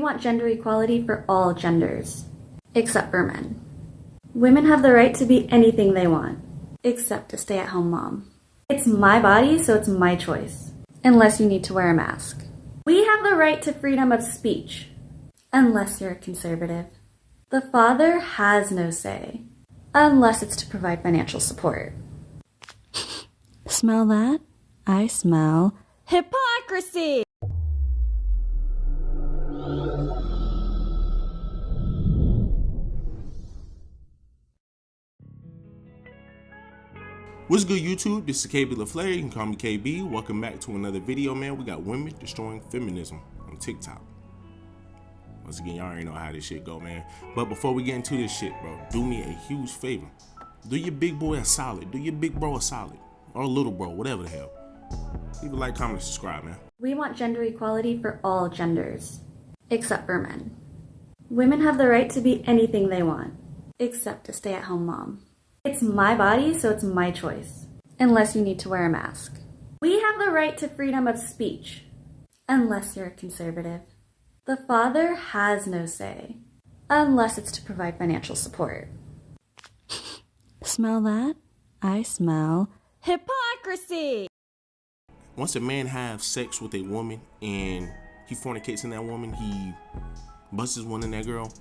want gender equality for all genders, except for men. Women have the right to be anything they want, except a stay-at-home mom. It's my body, so it's my choice, unless you need to wear a mask. We have the right to freedom of speech, unless you're a conservative. The father has no say, unless it's to provide financial support. Smell that? I smell hypocrisy! What's good, YouTube? This is KB LaFleur. You can call me KB. Welcome back to another video, man. We got women destroying feminism on TikTok. Once again, y'all already know how this shit go, man. But before we get into this shit, bro, do me a huge favor. Do your big boy a solid. Do your big bro a solid. Or a little bro, whatever the hell. Leave a like, comment, subscribe, man. We want gender equality for all genders, except for men. Women have the right to be anything they want, except a stay-at-home mom. It's my body, so it's my choice, unless you need to wear a mask. We have the right to freedom of speech, unless you're a conservative. The father has no say, unless it's to provide financial support. Smell that? I smell hypocrisy! Once a man have sex with a woman and he fornicates in that woman, he busts one in that girl,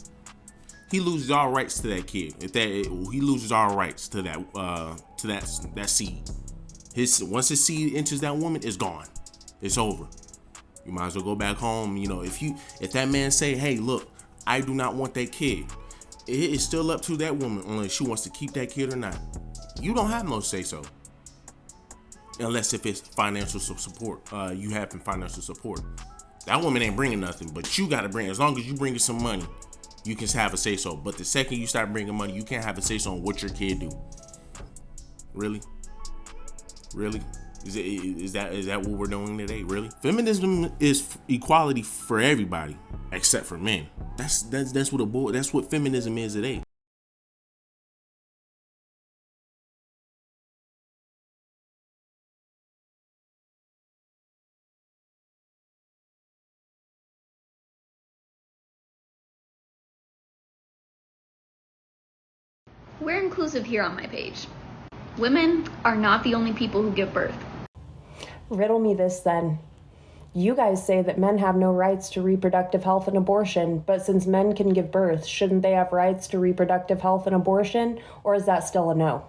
he loses all rights to that kid. He loses all rights to that seed. Once his seed enters that woman, it's gone. It's over. You might as well go back home. You know, if that man say, hey, look, I do not want that kid, it is still up to that woman unless she wants to keep that kid or not. You don't have no say so. Unless if it's financial support, you have financial support. That woman ain't bringing nothing, but you got to bring. As long as you bring some money, you can have a say so. But the second you start bringing money, you can't have a say so on what your kid do. Really? Is that what we're doing today? Really? Feminism is equality for everybody except for men. That's what feminism is today. We're inclusive here on my page. Women are not the only people who give birth. Riddle me this then. You guys say that men have no rights to reproductive health and abortion, but since men can give birth, shouldn't they have rights to reproductive health and abortion, or is that still a no?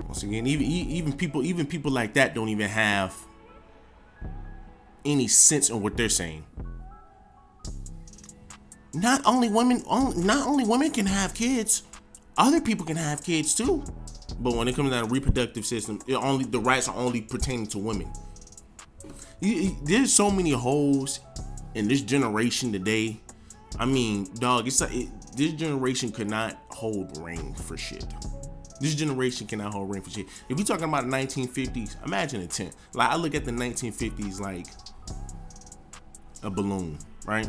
Once again, even people like that don't even have any sense in what they're saying. Not only women can have kids. Other people can have kids too. But when it comes to the reproductive system, the rights are only pertaining to women. There's so many holes in this generation today. I mean, dog, it's like this generation could not hold reign for shit. This generation cannot hold reign for shit. If you're talking about the 1950s, imagine a tent. Like, I look at the 1950s like a balloon, right?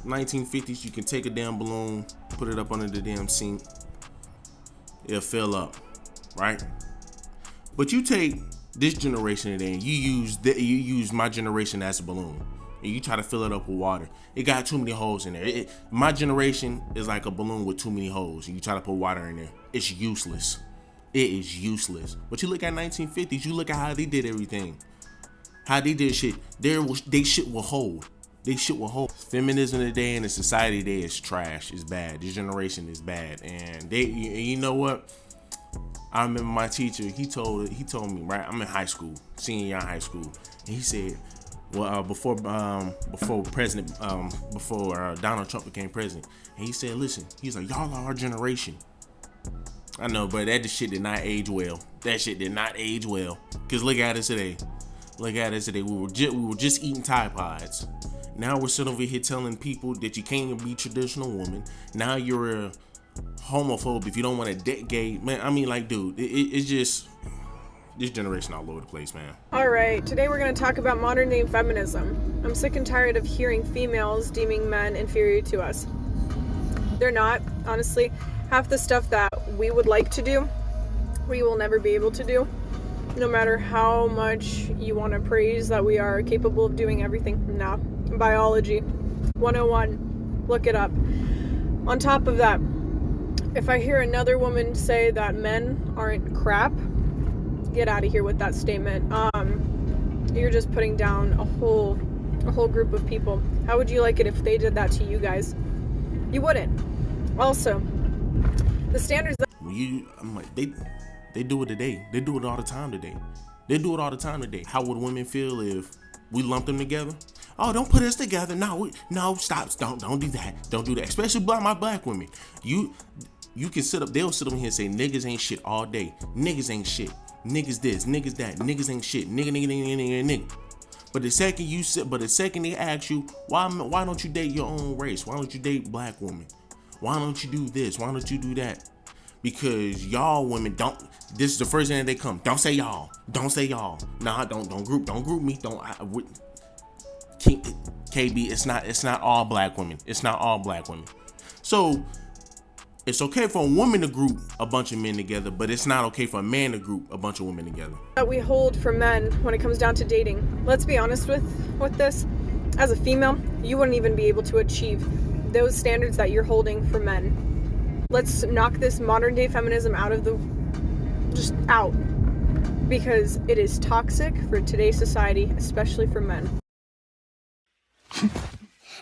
1950s, you can take a damn balloon, put it up under the damn sink, it'll fill up, right? But you take this generation today and you use my generation as a balloon and you try to fill it up with water. It got too many holes in there. My generation is like a balloon with too many holes and you try to put water in there. It's useless. It is useless. But you look at 1950s, you look at how they did everything. How they did shit. They shit will hold. Feminism today and the society today is trash. It's bad. This generation is bad. And you know what? I remember my teacher. He told me, right? I'm in high school, senior year in high school, and he said, well, before Donald Trump became president, and he said, listen, he's like, y'all are our generation. I know, but that shit did not age well. Cause look at us today. We were just eating Tide Pods. Now we're sitting over here telling people that you can't even be a traditional woman. Now you're a homophobe if you don't want to date gay. Man, I mean, like, dude, it's just this generation all over the place, man. All right, today we're going to talk about modern day feminism. I'm sick and tired of hearing females deeming men inferior to us. They're not, honestly. Half the stuff that we would like to do, we will never be able to do. No matter how much you want to praise that we are capable of doing everything, no, Biology 101. Look it up. On top of that, if I hear another woman say that men aren't crap, get out of here with that statement. You're just putting down a whole group of people. How would you like it if they did that to you guys? You wouldn't. Also, the standards that I'm like, they do it today. They do it all the time today. They do it all the time today. How would women feel if we lumped them together? Oh, don't put us together. No, stop. Don't do that. Don't do that. Especially my black women. You can sit up. They'll sit up here and say niggas ain't shit all day. Niggas ain't shit. Niggas this. Niggas that. Niggas ain't shit. Nigga. But the second they ask you why don't you date your own race? Why don't you date black women? Why don't you do this? Why don't you do that? Because y'all women don't. This is the first thing that they come. Don't say y'all. Don't say y'all. Nah, don't group me. KB, it's not all black women. It's not all black women. So it's okay for a woman to group a bunch of men together, but it's not okay for a man to group a bunch of women together. That we hold for men when it comes down to dating. Let's be honest with this. As a female, you wouldn't even be able to achieve those standards that you're holding for men. Let's knock this modern day feminism out, because it is toxic for today's society, especially for men.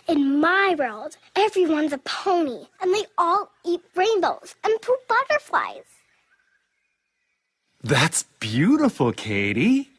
In my world, everyone's a pony, and they all eat rainbows and poop butterflies. That's beautiful, Katie.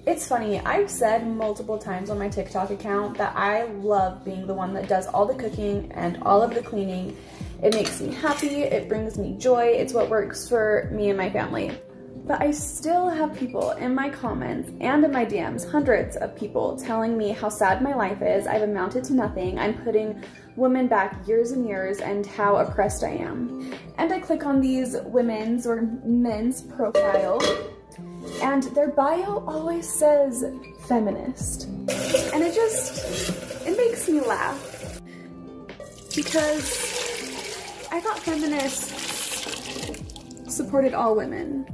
It's funny, I've said multiple times on my TikTok account that I love being the one that does all the cooking and all of the cleaning. It makes me happy, it brings me joy, it's what works for me and my family. But I still have people in my comments and in my DMs, hundreds of people telling me how sad my life is, I've amounted to nothing, I'm putting women back years and years, and how oppressed I am. And I click on these women's or men's profile, and their bio always says feminist. And it makes me laugh. Because I thought feminists supported all women.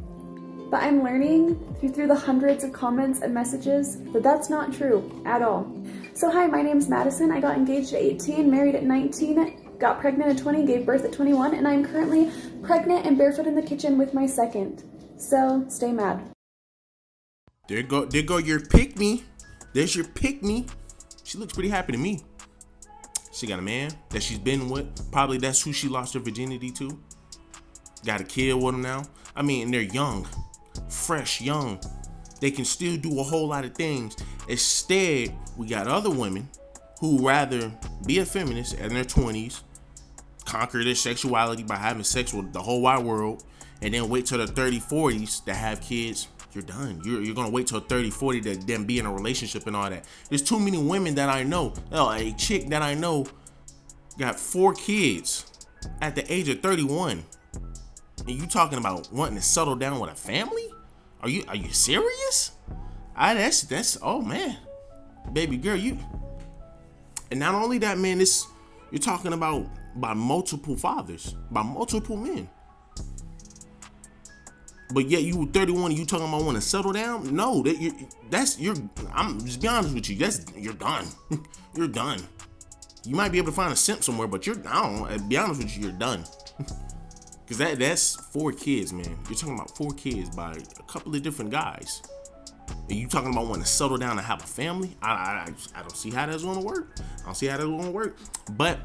But I'm learning through the hundreds of comments and messages that that's not true at all. So hi, my name's Madison. I got engaged at 18, married at 19, got pregnant at 20, gave birth at 21, and I'm currently pregnant and barefoot in the kitchen with my second. So stay mad. There go your pick me. There's your pick me. She looks pretty happy to me. She got a man that she's been with. Probably that's who she lost her virginity to. Got a kid with him now. I mean, they're young, fresh, young. They can still do a whole lot of things. Instead, we got other women who rather be a feminist in their 20s, conquer their sexuality by having sex with the whole wide world, and then wait till their 30s, 40s to have kids. You're done. You're gonna wait till 30, 40 to then be in a relationship and all that. There's too many women that I know. A chick that I know got 4 kids at the age of 31. And you talking about wanting to settle down with a family? Are you serious? That's oh man, baby girl, you. And not only that, man, you're talking about by multiple fathers, by multiple men. But yet you were 31 and you talking about want to settle down? No, I'm just be honest with you. You're done. You're done. You might be able to find a simp somewhere, but be honest with you, you're done. Cause that's 4 kids, man. You're talking about 4 kids by a couple of different guys. And you talking about wanting to settle down and have a family? I don't see how that's gonna work. I don't see how that's gonna work. But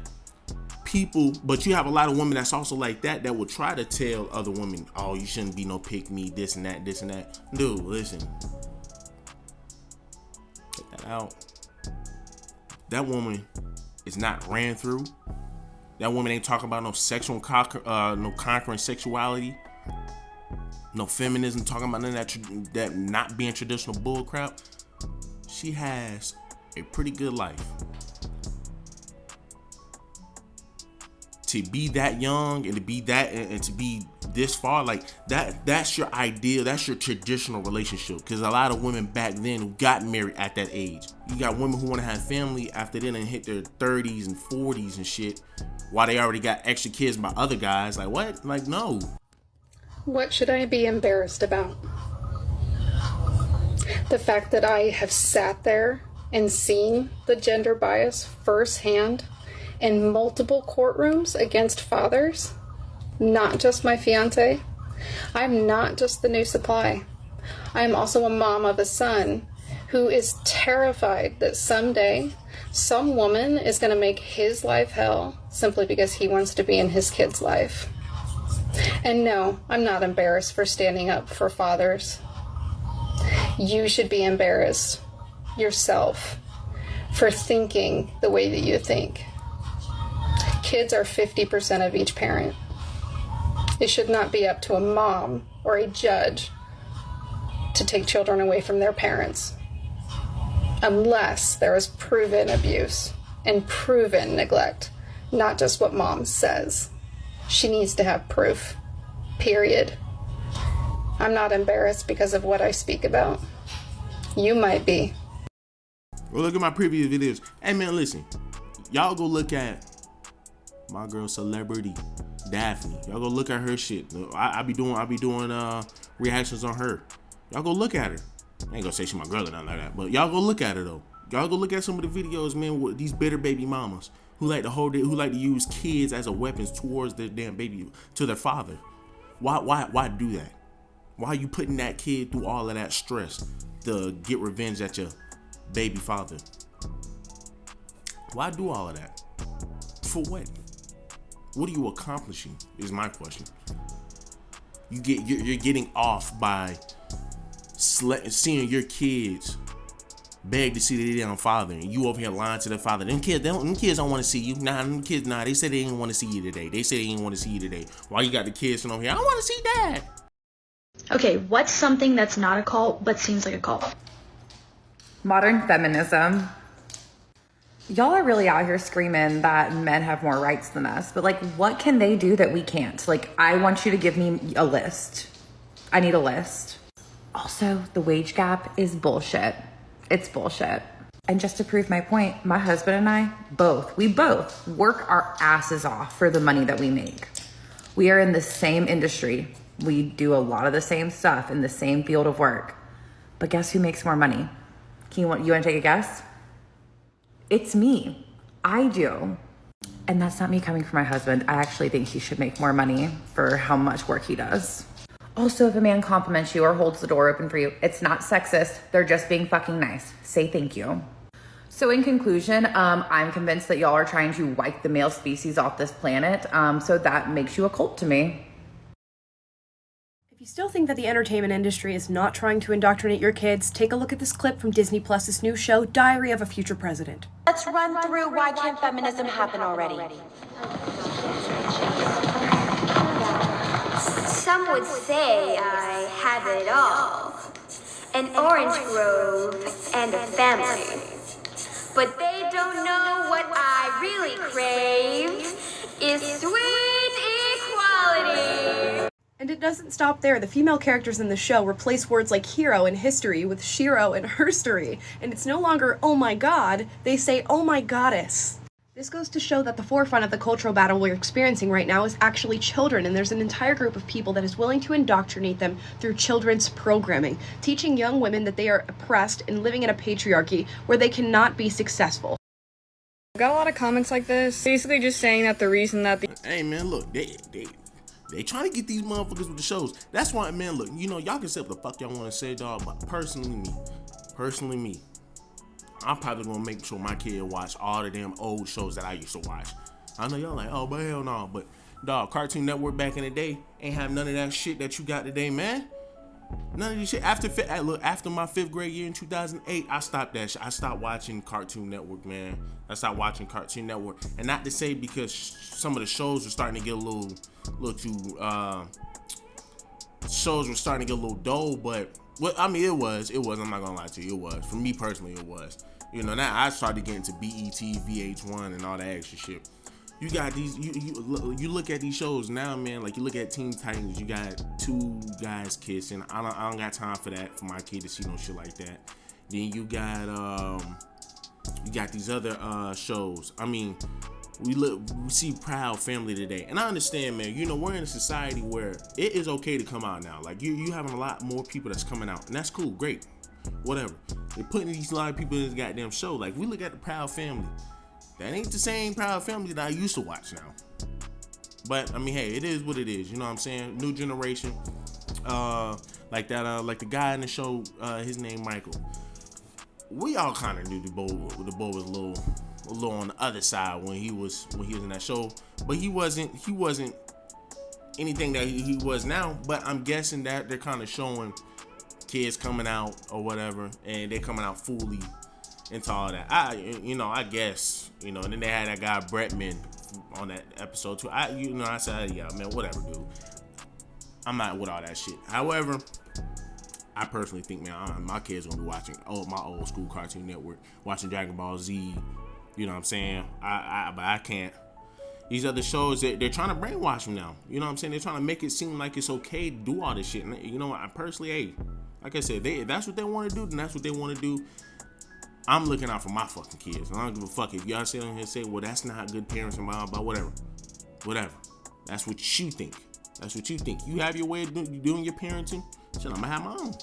you have a lot of women that's also like that will try to tell other women, oh, you shouldn't be no pick me, this and that. Dude, listen. Check that out. That woman is not ran through. That woman ain't talking about no sexual no conquering sexuality. No feminism, talking about none of that not being traditional bull crap. She has a pretty good life. To be that young and to be that and to be this far, like that's your ideal, that's your traditional relationship. Because a lot of women back then who got married at that age. You got women who want to have family after then and hit their 30s and 40s and shit, while they already got extra kids by other guys. Like what? Like no. What should I be embarrassed about? The fact that I have sat there and seen the gender bias firsthand in multiple courtrooms against fathers, not just my fiance. I'm not just the new supply. I am also a mom of a son who is terrified that someday some woman is going to make his life hell simply because he wants to be in his kid's life. And no, I'm not embarrassed for standing up for fathers. You should be embarrassed yourself for thinking the way that you think. Kids are 50% of each parent. It should not be up to a mom or a judge to take children away from their parents, unless there is proven abuse and proven neglect, not just what mom says. She needs to have proof, period. I'm not embarrassed because of what I speak about. You might be. Well, look at my previous videos. Hey man, listen, y'all go look at my girl Celebrity Daphne. Y'all go look at her shit. I be doing reactions on her. Y'all go look at her. I ain't gonna say she's my girl or nothing like that, but y'all go look at her though. Y'all go look at some of the videos, man, with these bitter baby mamas who like to use kids as a weapons towards their damn baby, to their father. Why do that? Why are you putting that kid through all of that stress to get revenge at your baby father? Why do all of that? For what? What are you accomplishing is my question. You're getting off by seeing your kids beg to see their damn father, and you over here lying to their father. Them kids don't want to see you. Them kids, they said they didn't want to see you today. Why you got the kids sitting over here? I want to see dad. Okay, what's something that's not a cult but seems like a cult? Modern feminism. Y'all are really out here screaming that men have more rights than us, but like, what can they do that we can't? Like, I want you to give me a list. I need a list. Also, the wage gap is bullshit. It's bullshit. And just to prove my point, my husband and I we both work our asses off for the money that we make. We are in the same industry. We do a lot of the same stuff in the same field of work. But guess who makes more money? You want to take a guess? It's me. I do. And that's not me coming from my husband. I actually think he should make more money for how much work he does. Also, if a man compliments you or holds the door open for you, it's not sexist. They're just being fucking nice. Say thank you. So in conclusion, I'm convinced that y'all are trying to wipe the male species off this planet. So that makes you a cult to me. If you still think that the entertainment industry is not trying to indoctrinate your kids, take a look at this clip from Disney Plus's new show, Diary of a Future President. Let's run through why can't feminism happen already. Some would say I have it all. An orange grove and a family. But they don't know what I really crave is sweet equality. And it doesn't stop there. The female characters in the show replace words like hero and history with shiro and herstory. And it's no longer, oh my god, they say, oh my goddess. This goes to show that the forefront of the cultural battle we're experiencing right now is actually children, and there's an entire group of people that is willing to indoctrinate them through children's programming, teaching young women that they are oppressed and living in a patriarchy where they cannot be successful. I got a lot of comments like this, basically just saying that the reason that Hey man, look, they trying to get these motherfuckers with the shows. That's why, man, look, y'all can say what the fuck y'all want to say, dog, but personally me, I'm probably gonna make sure my kid watch all the damn old shows that I used to watch. I know y'all like, oh, but hell no, but dog, Cartoon Network back in the day ain't have none of that shit that you got today, man. None of this shit. After my 5th grade year in 2008, I stopped that shit. I stopped watching Cartoon Network, man. I stopped watching Cartoon Network, and not to say because some of the shows were starting to get a little too. Shows were starting to get a little dull, but it was. I'm not gonna lie to you, it was. For me personally, it was. Now I started getting to BET, VH1, and all that extra shit. You got these. You look at these shows now, man. Like you look at Teen Titans. You got 2 guys kissing. I don't got time for that for my kid to see no shit like that. Then you got these other shows. I mean, we see Proud Family today, and I understand, man. We're in a society where it is okay to come out now. Like you having a lot more people that's coming out, and that's cool, great. whatever. They're putting a lot of people in this goddamn show. Like, we look at the Proud Family. That ain't the same Proud Family that I used to watch now. But, I mean, hey, it is what it is. You know what I'm saying? New generation. Like the guy in the show, his name Michael. We all kind of knew the boy was a little on the other side when he was in that show. But he wasn't anything that he was now. But I'm guessing that they're kind of showing kids coming out or whatever, and they're coming out fully into all that. I guess, and then they had that guy Bretman on that episode too. I said, yeah, man, whatever, dude. I'm not with all that shit. However, I personally think, man, my kids gonna be watching my old school Cartoon Network, watching Dragon Ball Z. You know what I'm saying? But I can't. These other shows, they're trying to brainwash them now. You know what I'm saying? They're trying to make it seem like it's okay to do all this shit. And you know what? I personally, hey, like I said, if that's what they want to do, then that's what they want to do. I'm looking out for my fucking kids. I don't give a fuck if y'all sit on here and say, well, that's not good parents and blah, blah, whatever. That's what you think. You have your way of doing your parenting. Shit, I'm gonna have my own.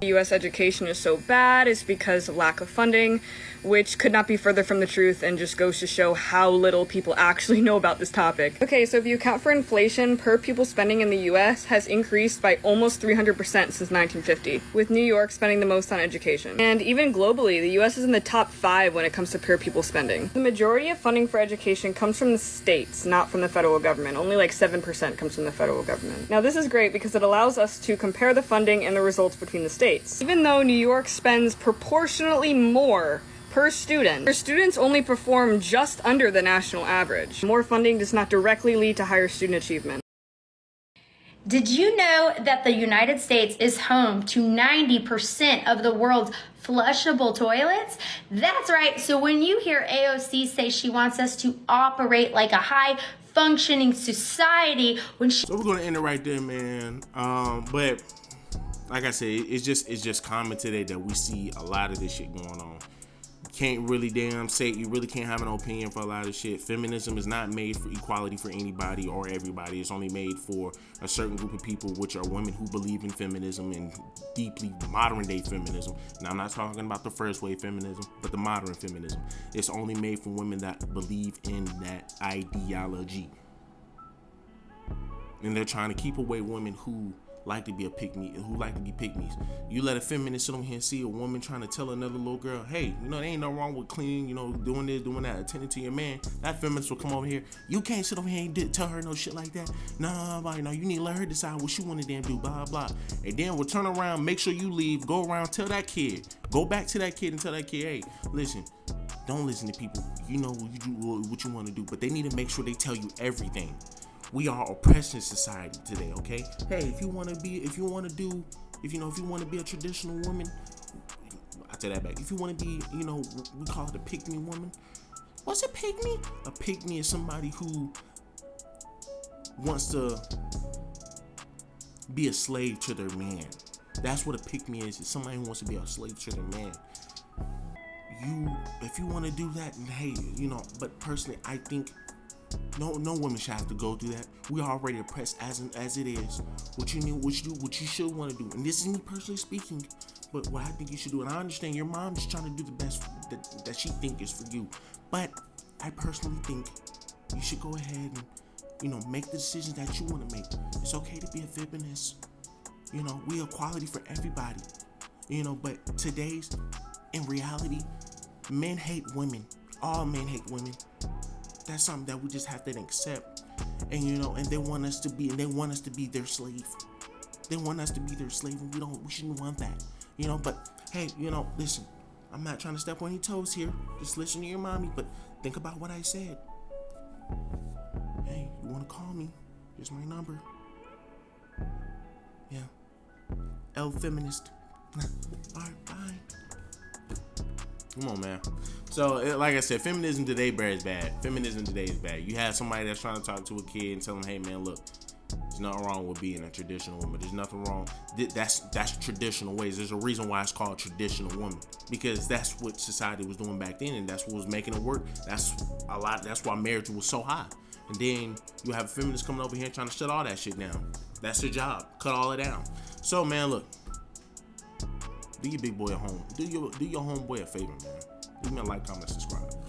U.S. education is so bad is because of lack of funding, which could not be further from the truth and just goes to show how little people actually know about this topic. Okay, so if you account for inflation, per pupil spending in the U.S. has increased by almost 300% since 1950, with New York spending the most on education. And even globally, the U.S. is in the top 5 when it comes to per pupil spending. The majority of funding for education comes from the states, not from the federal government. Only like 7% comes from the federal government. Now this is great because it allows us to compare the funding and the results between the states. Even though New York spends proportionately more per student, their students only perform just under the national average. More funding does not directly lead to higher student achievement. Did you know that the United States is home to 90% of the world's flushable toilets? That's right. So when you hear AOC say she wants us to operate like a high-functioning society, So we're gonna end it right there, man. But like I said, it's just common today that we see a lot of this shit going on. Can't really you really can't have an opinion for a lot of shit. Feminism is not made for equality for anybody or everybody. It's only made for a certain group of people, which are women who believe in feminism and deeply modern day feminism. Now, I'm not talking about the first wave feminism, but the modern feminism. It's only made for women that believe in that ideology. And they're trying to keep away women who like to be pygmies. You let a feminist sit on here and see a woman trying to tell another little girl, hey, there ain't no wrong with cleaning, doing this, doing that, attending to your man. That feminist will come over here. You can't sit over here and tell her no shit like that. No, you need to let her decide what she want to damn do, blah, blah. And then we'll turn around, make sure you leave, go around, tell that kid, go back to that kid and tell that kid, hey, listen, don't listen to people. You know what you want to do, but they need to make sure they tell you everything. We are oppressed in society today, okay? Hey, if you want to be a traditional woman, I take that back. If you want to be, we call it a pygmy woman. What's a pygmy? A pygmy is somebody who wants to be a slave to their man. That's what a pygmy is. It's somebody who wants to be a slave to their man. If you want to do that, hey, but personally, I think no woman should have to go through that. We are already oppressed as it is. What you should want to do, and this is me personally speaking, but what I think you should do, and I understand your mom is trying to do the best that she think is for you, but I personally think you should go ahead and make the decisions that you want to make. It's okay to be a feminist. We equality for everybody. But in reality, men hate women. All men hate women. That's something that we just have to accept. And and they want us to be their slave. They want us to be their slave, and we shouldn't want that. But hey, listen, I'm not trying to step on your toes here. Just listen to your mommy, but think about what I said. Hey, you wanna call me? Here's my number. Yeah. L feminist. Alright, bye. Come on, man. So, like I said, feminism today is bad. Feminism today is bad. You have somebody that's trying to talk to a kid and tell them, hey, man, look, there's nothing wrong with being a traditional woman. There's nothing wrong. That's traditional ways. There's a reason why it's called traditional woman, because that's what society was doing back then, and that's what was making it work. That's why marriage was so high. And then you have feminists coming over here trying to shut all that shit down. That's their job. Cut all it down. So, man, look. Do your big boy at home. Do your homeboy a favor, man. Leave me a like, comment, subscribe.